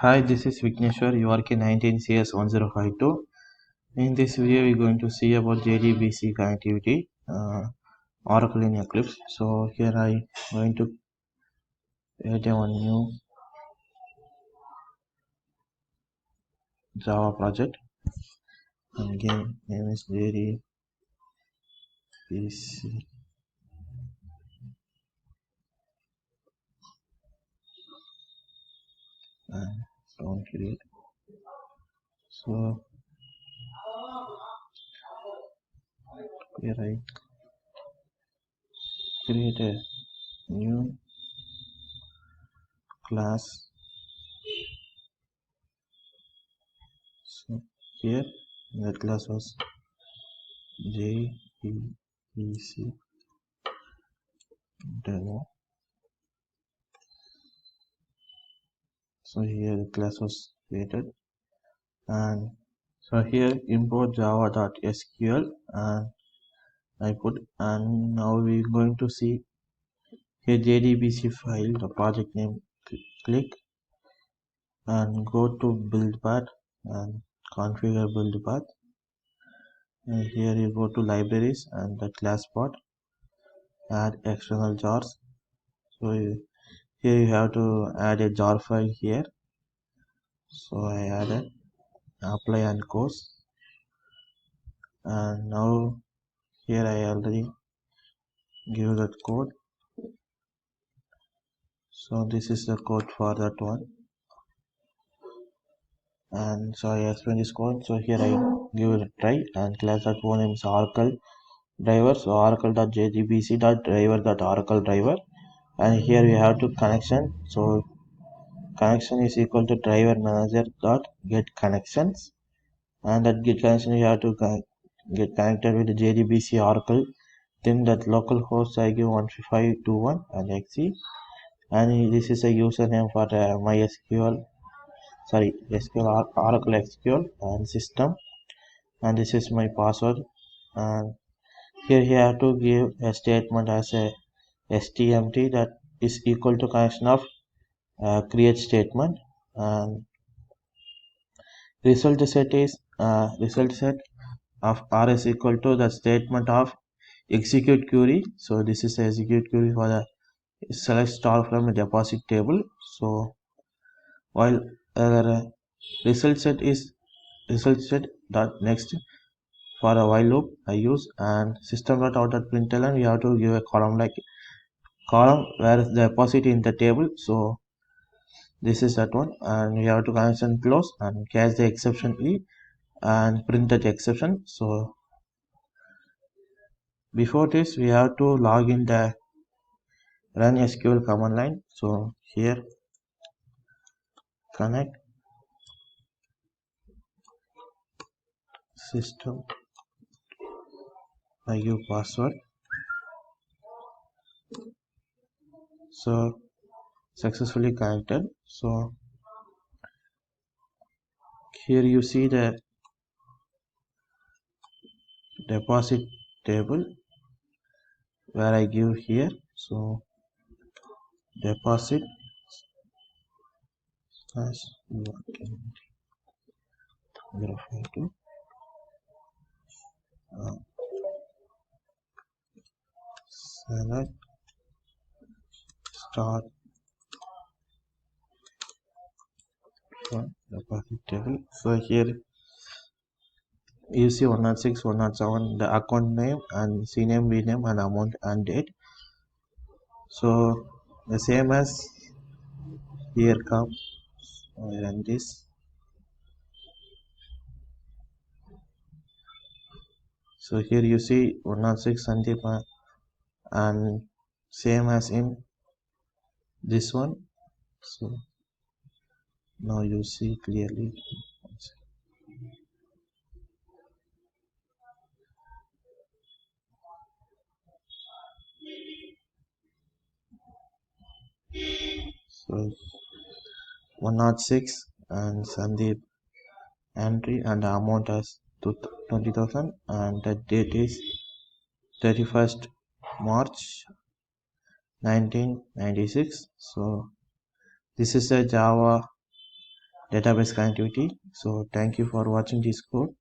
Hi, this is Vigneshwar, URK19CS1052. In this video, we're going to see about JDBC connectivity, Oracle in Eclipse. So here I'm going to create one new Java project, and again name is JDBC, and don't create. So here I create a new class. So here the class was JDBC demo. So here the class was created, and so here import java.sql, and I put, and now we're going to see here JDBC file, the project name. Click and go to build path and configure build path, and here you go to libraries and the class part, add external jars. So here you have to add a jar file here. So I added, apply and course, and now here I already give that code. So this is the code for that one, and so I explain this code. So here I give it a try, and class that one name is Oracle driver. So oracle.jdbc.driver.oracle driver, and here we have to connection. So connection is equal to driver manager dot get connections, and that get connection you have to get connected with the JDBC Oracle. Then that local host I give 155.21 and XE, and this is a username for MySQL, sorry, SQL, Oracle SQL and system, and this is my password. And here you have to give a statement as a stmt that is equal to connection of create statement, and result set of r is equal to the statement of execute query. So this is the execute query for the select star from a deposit table. So while result set is result set dot next for a while loop I use, and system dot out dot println we have to give a column like column where is the deposit in the table. So this is that one, and we have to connection close and catch the exception e and print that exception. So before this we have to log in the run SQL command line. So here connect system, I give password. So successfully connected. So here you see the deposit table where I give here. So deposit slash select start from deposit table. So here you see 106, 107, the account name and CNAME, VNAME and amount and date. So the same as here comes, I run this. So here you see 106 Sandeep, and same as in this one. So now you see clearly. So 106 and Sandeep entry, and the amount as 20,000, and the date is 31st March 1996. So this is a Java database connectivity. So thank you for watching this code.